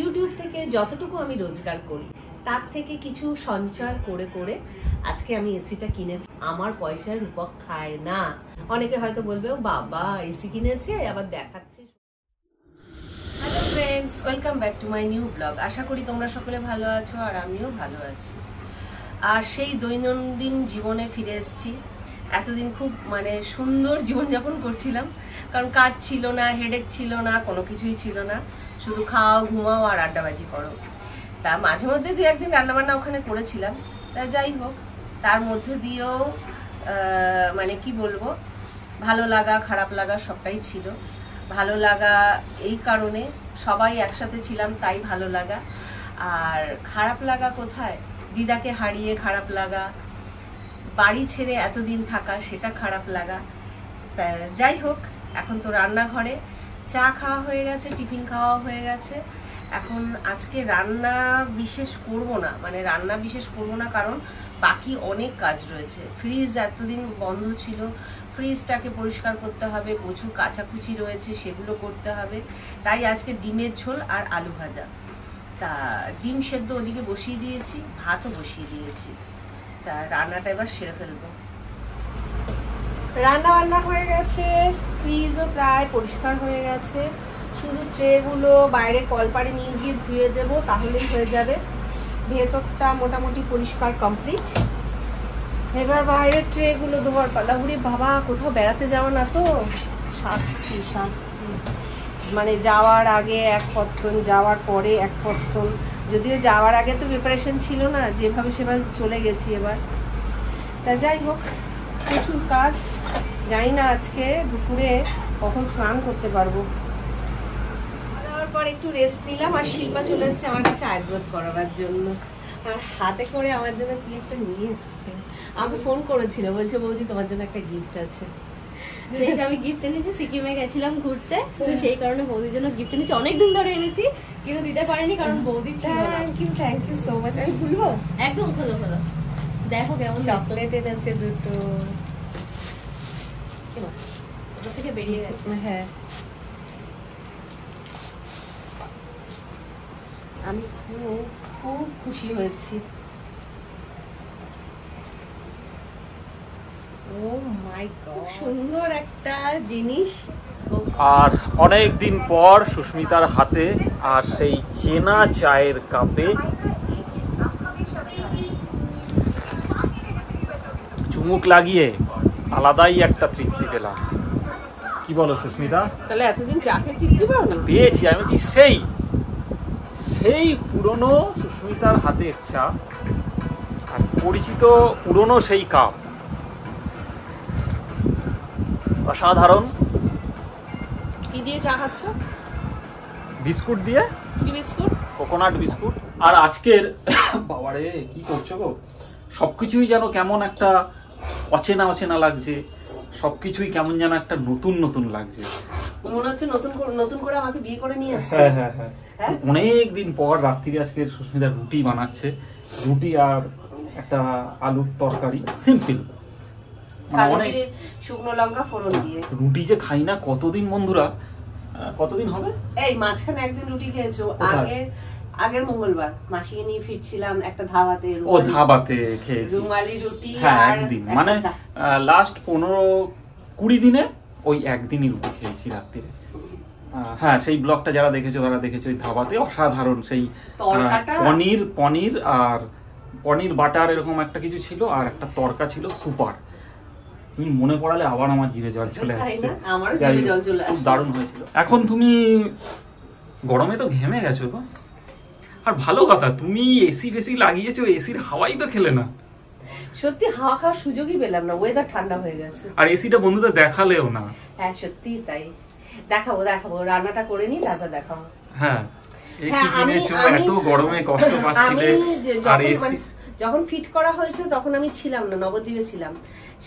YouTube থেকে যতটুকু আমি রোজগার করি তার থেকে কিছু সঞ্চয় করে করে আজকে আমি এসিটা কিনেছি। আমার পয়সার রূপক খায় না। অনেকে হয়তো বলবে ও বাবা এসি কিনেছে আবার দেখাচ্ছে। Hello friends, welcome back to my new blog. আশা করি তোমরা সকলে ভালো আছো আর আমিও ভালো আছি। আর সেই দৈনন্দিন জীবনে ফিরে এসেছি। এতদিন খুব সুন্দর জীবনযাপন করছিলাম, কারণ কাজ ছিল না, হেডেক ছিল না, কোনো কিছুই ছিল না, শুধু খাও ঘুমাও আর আড্ডাবাজি করো। তা মাঝে মধ্যে দু একদিন রান্নাবান্না ওখানে করেছিলাম। তা যাই হোক, তার মধ্যে দিয়েও কি বলবো, ভালো লাগা খারাপ লাগা সবটাই ছিল। ভালো লাগা এই কারণে সবাই একসাথে ছিলাম তাই ভালো লাগা। আর খারাপ লাগা কোথায়, দিদাকে হারিয়ে খারাপ লাগা, বাড়ি ছেড়ে এতদিন থাকা সেটা খারাপ লাগা। তা যাই হোক, এখন তো রান্নাঘরে চা খাওয়া হয়ে গেছে, টিফিন খাওয়া হয়ে গেছে। এখন আজকে রান্না বিশেষ করব না, কারণ বাকি অনেক কাজ রয়েছে। ফ্রিজ এতদিন বন্ধ ছিল, ফ্রিজটাকে পরিষ্কার করতে হবে, প্রচুর কাচাকুচি রয়েছে, সেগুলো করতে হবে। তাই আজকে ডিমের ঝোল আর আলু ভাজা। তা ডিম সেদ্ধ ওদিকে বসিয়ে দিয়েছি, ভাতও বসিয়ে দিয়েছি। তা রান্নাটা এবার সেরে ফেলবো। রান্না বান্না হয়ে গেছে, ফ্রিজও প্রায় পরিষ্কার হয়ে গেছে। শুধু ট্রেগুলো বাইরে কলপাড়ে নিয়ে গিয়ে ধুয়ে দেবো, তাহলেই হয়ে যাবে। ভেতরটা মোটামুটি পরিষ্কার কমপ্লিট। এবার বাইরের ট্রেগুলো ধোয়ার পালা। উরে বাবা, কোথাও বেড়াতে যাওয়া না তো, শাস্তি শাস্তি। যাওয়ার আগে এক পত্তন, যাওয়ার পরে এক পত্তন। যদিও যাওয়ার আগে তো প্রিপারেশন ছিল না, যেভাবে সেভাবে চলে গেছি এবার। তা যাই হোক, প্রচুর কাজ। জানি না আজকে দুপুরে কখন স্নান করতে পারবো। খাওয়ার পর একটু রেস্ট নিলাম, আর শিল্পা চলে এসছে আমার কাছে আইব্রোস করাবার জন্য। আর হাতে করে আমার জন্য কি একটা নিয়ে এসছে। আমাকে ফোন করেছিল, বলছে বৌদি তোমার জন্য একটা গিফট আছে। আমি গিফট এনেছি, সিকিমে গেছিলাম ঘুরতে, তো সেই কারণে বৌদির জন্য গিফট এনেছি। অনেকদিন ধরে এনেছি কিন্তু দিতে পারিনি, কারণ বৌদি ছিল না। Thank you so much. আমি খুলবো? একদম খোলো খোলো, দেখো কেমন। চকলেট এনেছে দুটো, ওটা থেকে বেরিয়ে গেছে। হ্যাঁ, আমি খুব খুব খুশি হয়েছি। ও মাই গড, সুন্দর একটা জিনিস। আর অনেক দিন পর সুস্মিতার হাতে আর সেই চেনা চায়ের কাপে চুমুক লাগিয়ে আলাদাই একটা তৃপ্তি পেলাম। কি বলো সুস্মিতা? তাহলে এতদিন চা খেয়ে তৃপ্তি পাওনি? পেয়েছি, আমি কি সেই পুরনো সুস্মিতার হাতের চা আর পরিচিত পুরনো সেই কাপ। অসাধারণ। কি দিয়ে চা খাচ্ছ? বিস্কুট দিয়ে। কি বিস্কুট? Coconut biscuit. আর আজকের বাবারে কি করছো গো, সবকিছুই যেন কেমন একটা অচেনা অচেনা লাগছে, সবকিছুই কেমন যেন একটা নতুন নতুন লাগছে। মনে হচ্ছে নতুন করে আমাকে বিয়ে করে নিয়ে আসছে। হ্যাঁ, অনেক দিন পর রাত্রিরে আজকে সুস্মিতা রুটি বানাচ্ছে। রুটি আর একটা আলুর তরকারি, সিম্পল। শুকনো লঙ্কা ফোড়ন দিয়ে। রুটি যে খাই না কতদিন বন্ধুরা, কতদিন হবে। এই মাঝখানে একদিন রুটি খেয়েছো, আগের মঙ্গলবার মাসিকে নিয়ে ফিরছিলাম একটা ধাবাতে। ও ধাবাতে খেয়েছি রুমালি রুটি। হ্যাঁ, একদিন লাস্ট 15-20 দিনে ওই একদিনই রুটি খেয়েছি রাত্রিরে। হ্যাঁ, সেই ব্লগটা যারা দেখেছো তারা দেখেছো। ওই ধাবাতে অসাধারণ সেই পনির আর পনির বাটার এরকম একটা কিছু ছিল, আর একটা তরকা ছিল সুপার। তুমি মনে পড়ালে আবার আমার জিভে জল চলে আসছে। খুব দারুণ হয়েছিল। এখন তুমি গরমে তো ঘেমে গেছো গো। আর ভালো কথা, তুমি এসি ফেসি লাগিয়েছো, এসির হাওয়াই তো খেলে না। সত্যি হাওয়া খাওয়ার সুযোগই পেলাম না, ওয়েদার ঠান্ডা হয়ে গেছে। আর এসিটা বন্ধুদের দেখালেও না। হ্যাঁ সত্যি তাই। দেখাবো রান্নাটা করে নি, তারপর দেখাবো। হ্যাঁ, এসি কিনেছো, এত গরমে কষ্ট পাচ্ছিলে। আর এসি যখন ফিট করা হয়েছে তখন আমি ছিলাম না, নবদ্বীপে ছিলাম,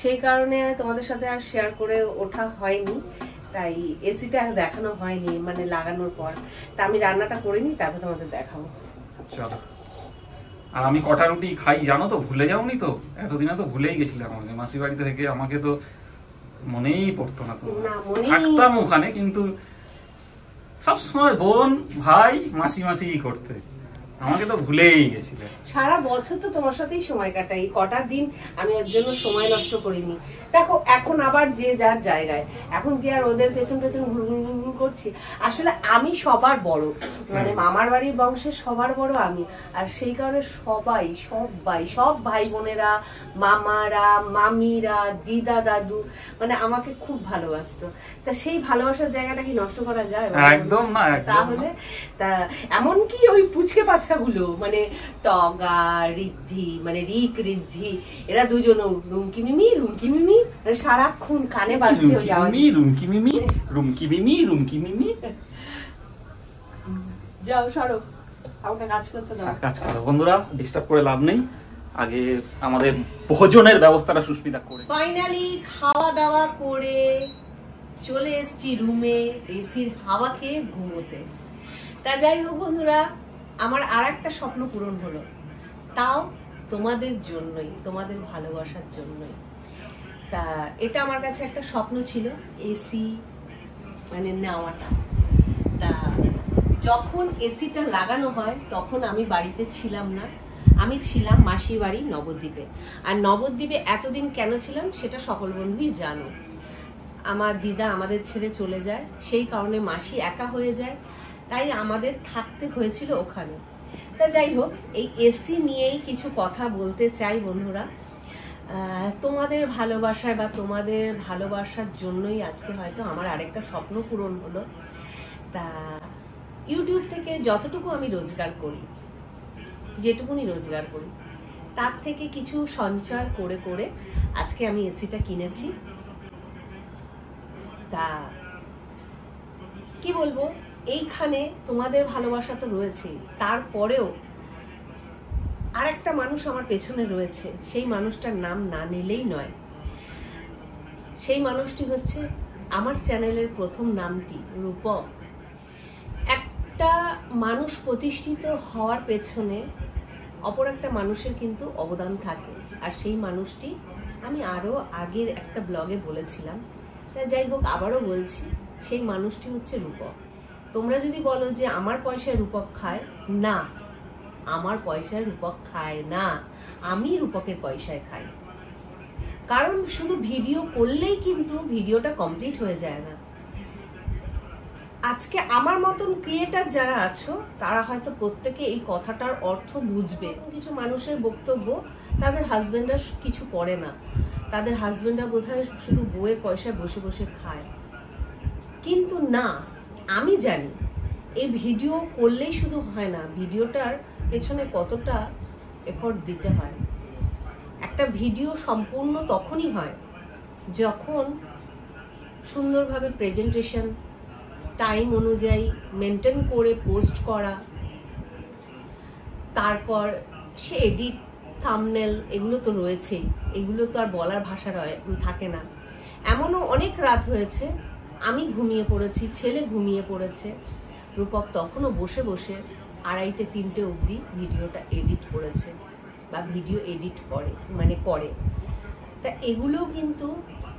সেই কারণে তোমাদের সাথে আর শেয়ার করে ওঠা হয়নি। তাই এসিটা দেখানো হয়নি লাগানোর পর। তা আমি রান্নাটা করে নি, তারপর তোমাদের দেখাবো। চলো। আর আমি কটা রুটি খাই জানো তো, ভুলে যাওনি তো? এতদিনে তো ভুলেই গেছিলাম। আমাকে মাসির বাড়িতে থেকে আমাকে তো মনেই পড়তো না, তো থাকতাম ওখানে কিন্তু সবসময় বোন ভাই মাসি মাসি করতে, আমাকে তো ভুলেই গেছিলে। সারা বছর তো তোমার সাথেই সময় কাটাই, কটা দিন আমি ওর জন্য সময় নষ্ট করিনি। দেখো এখন আবার যে যার জায়গায়, এখন কি আর ওদের পেছন পেছন ঘুরঘুর করছি? আসলে আমি সবার বড়, মানে মামার বাড়ির বংশের সবার বড় আমি, আর সেই কারণে সব ভাই বোনেরা, মামারা, মামিরা, দিদা দাদু মানে আমাকে খুব ভালোবাসতো। তা সেই ভালোবাসার জায়গাটা কি নষ্ট করা যায়? একদম না। তাহলে তা এমনকি ওই পুচকে বাচ্চাগুলো মানে টগা, ঋদ্ধি মানে রিক ঋদ্ধি, এরা দুজন রুমকি মিমি সারাক্ষণ কানে বাজছে ওই আওয়াজ, রুমকি মিমি। যাও সরো, আমাকে কাজ করতে দাও। কাজ করো বন্ধুরা, ডিস্টার্ব করে লাভ নেই, আগে আমাদের ভোজনের ব্যবস্থাটা সুস্মিতা করে। ফাইনালি খাওয়া দাওয়া করে চলে এসেছি রুমে এসির হাওয়া খেয়ে ঘুমোতে। তা যাই হোক বন্ধুরা, আমার আর একটা স্বপ্ন পূরণ হলো, তাও তোমাদের জন্যই, তোমাদের ভালোবাসার জন্যই। তা এটা আমার কাছে একটা স্বপ্ন ছিল, এসি মানে নেওয়াটা। তা যখন এসিটা লাগানো হয় তখন আমি বাড়িতে ছিলাম না, আমি ছিলাম মাসির বাড়ি নবদ্বীপে। আর নবদ্বীপে এতদিন কেন ছিলাম সেটা সকল বন্ধুই জানো। আমার দিদা আমাদের ছেড়ে চলে যায়, সেই কারণে মাসি একা হয়ে যায়, তাই আমাদের থাকতে হয়েছিল ওখানে। তা যাই হোক, এই এসি নিয়েই কিছু কথা বলতে চাই বন্ধুরা। তোমাদের ভালোবাসায় বা তোমাদের ভালোবাসার জন্যই আজকে হয়তো আমার আরেকটা স্বপ্ন পূরণ হলো। তা ইউটিউব থেকে যতটুকু আমি রোজগার করি, যেটুকুনি রোজগার করি, তার থেকে কিছু সঞ্চয় করে করে আজকে আমি এসিটা কিনেছি। তা কি বলবো, এইখানে তোমাদের ভালোবাসা তো রয়েছে, তারপরেও আরেকটা মানুষ আমার পেছনে রয়েছে, সেই মানুষটার নাম না নিলেই নয়। সেই মানুষটি হচ্ছে আমার চ্যানেলের প্রথম নামটি রূপক। একটা মানুষ প্রতিষ্ঠিত হওয়ার পেছনে অপর একটা মানুষের কিন্তু অবদান থাকে, আর সেই মানুষটি আমি আরো আগের একটা ব্লগে বলেছিলাম। তা যাই হোক, আবারও বলছি, সেই মানুষটি হচ্ছে রূপক। তোমরা যদি বলো যে আমার পয়সায় রূপক খায়, না, আমার পয়সায় রূপক খায় না, আমি রূপকের পয়সায় খাই। কারণ শুধু ভিডিও করলেই কিন্তু ভিডিওটা কমপ্লিট হয়ে যায় না। আজকে আমার মতন ক্রিয়েটার যারা আছো তারা হয়তো প্রত্যেকে এই কথাটার অর্থ বুঝবে। কিছু মানুষের বক্তব্য, তাদের হাজবেন্ডরা কিছু করে না, তাদের হাজবেন্ডরা বোধহয় শুধু বউয়ের পয়সায় বসে বসে খায়। কিন্তু না, আমি জানি এই ভিডিও করলেই শুধু হয় না, ভিডিওটার পেছনে কতটা এফোর্ট দিতে হয়। একটা ভিডিও সম্পূর্ণ তখনই হয় যখন সুন্দরভাবে প্রেজেন্টেশন, টাইম অনুযায়ী মেনটেন করে পোস্ট করা, তারপর সে এডিট, থাম্বনেল, এগুলো তো রয়েছেই, এগুলো তো আর বলার ভাষা থাকে না। এমনও অনেক রাত হয়েছে আমি ঘুমিয়ে পড়েছি, ছেলে ঘুমিয়ে পড়েছে, রূপক তখনও বসে বসে 2:30 3টে অবধি ভিডিওটা এডিট করেছে বা ভিডিও এডিট করে। তা এগুলো কিন্তু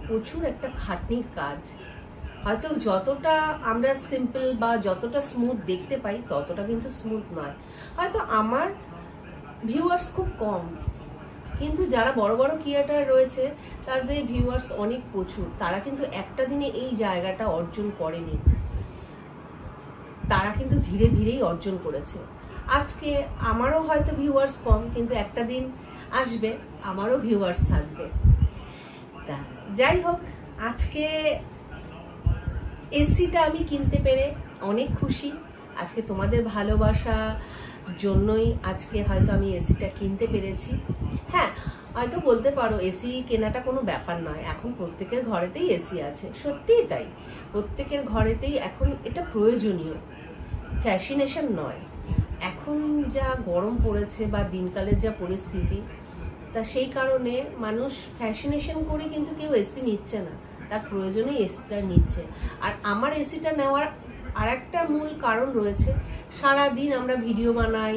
প্রচুর একটা খাটনির কাজ। হয়তো যতটা আমরা সিম্পল বা যতটা স্মুথ দেখতে পাই ততটা কিন্তু স্মুথ নয়। হয়তো আমার ভিউয়ার্স খুব কম, কিন্তু যারা বড় বড় ক্রিয়েটার রয়েছে তাদের ভিউয়ার্স অনেক প্রচুর। তারা কিন্তু একটা দিনে এই জায়গাটা অর্জন করেনি, তারা কিন্তু ধীরে ধীরেই অর্জন করেছে। আজকে আমারও হয়তো ভিউয়ার্স কম, কিন্তু একটা দিন আসবে আমারও ভিউয়ার্স থাকবে। তা যাই হোক, আজকে এসিটা আমি কিনতে পেরে অনেক খুশি। আজকে তোমাদের ভালোবাসা জন্যই আজকে হয়তো আমি এসিটা কিনতে পেরেছি। হ্যাঁ, হয়তো বলতে পারো এসি কেনাটা কোনো ব্যাপার নয়, এখন প্রত্যেকের ঘরেতেই এসি আছে। সত্যিই তাই, প্রত্যেকের ঘরেতেই এখন এটা প্রয়োজনীয়, ফ্যাশনেশন নয়। এখন যা গরম পড়েছে বা দিনকালের যা পরিস্থিতি, তা সেই কারণে মানুষ ফ্যাশনেশন করে কিন্তু কেউ এসি নিচ্ছে না, তার প্রয়োজনে এসিটা নিচ্ছে। আর আমার এসিটা নেওয়ার আরেকটা মূল কারণ রয়েছে, সারাদিন আমরা ভিডিও বানাই,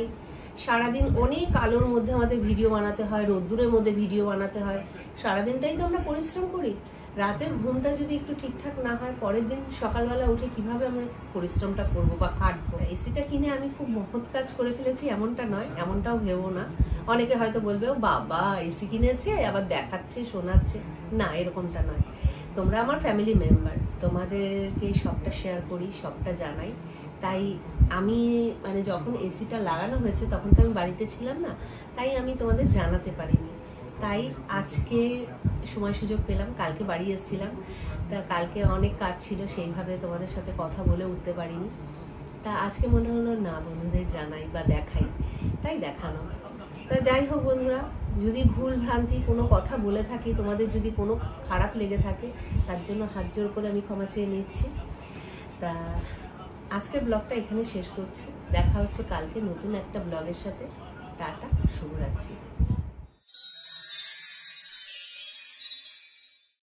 সারাদিন অনেক আলোর মধ্যে আমাদের ভিডিও বানাতে হয়, রোদ্দুরের মধ্যে ভিডিও বানাতে হয়, সারাদিনটাই তো আমরা পরিশ্রম করি। রাতের ঘুমটা যদি একটু ঠিকঠাক না হয়, পরের দিন সকালবেলা উঠে কিভাবে আমরা পরিশ্রমটা করবো বা কাটবো। এসিটা কিনে আমি খুব মহৎ কাজ করে ফেলেছি এমনটা নয়, এমনটাও ভেবো না। অনেকে হয়তো বলবে ও বাবা এসি কিনেছে আবার দেখাচ্ছে শোনাচ্ছে, না এরকমটা নয়। তোমরা আমার ফ্যামিলি মেম্বার, তোমাদেরকে সবটা শেয়ার করি, সবটা জানাই। তাই আমি মানে যখন এসিটা লাগানো হয়েছে তখন তো আমি বাড়িতে ছিলাম না, তাই আমি তোমাদের জানাতে পারিনি। তাই আজকে সময় সুযোগ পেলাম, কালকে বাড়ি এসেছিলাম, তা কালকে অনেক কাজ ছিল, সেইভাবে তোমাদের সাথে কথা বলে উঠতে পারিনি। তা আজকে মনে হলো না বন্ধুদের জানাই বা দেখাই, তাই দেখানো। তা যাই হোক বন্ধুরা, যদি ভুল ভ্রান্তি কোনো কথা বলে থাকি, তোমাদের যদি কোনো খারাপ লেগে থাকে, তার জন্য হাত জোর করে আমি ক্ষমা চেয়ে নিচ্ছি। তা আজকের ব্লগটা এখানে শেষ করছি, দেখা হচ্ছে কালকে নতুন একটা ব্লগের সাথে। টাটা, শুভরাত্রি।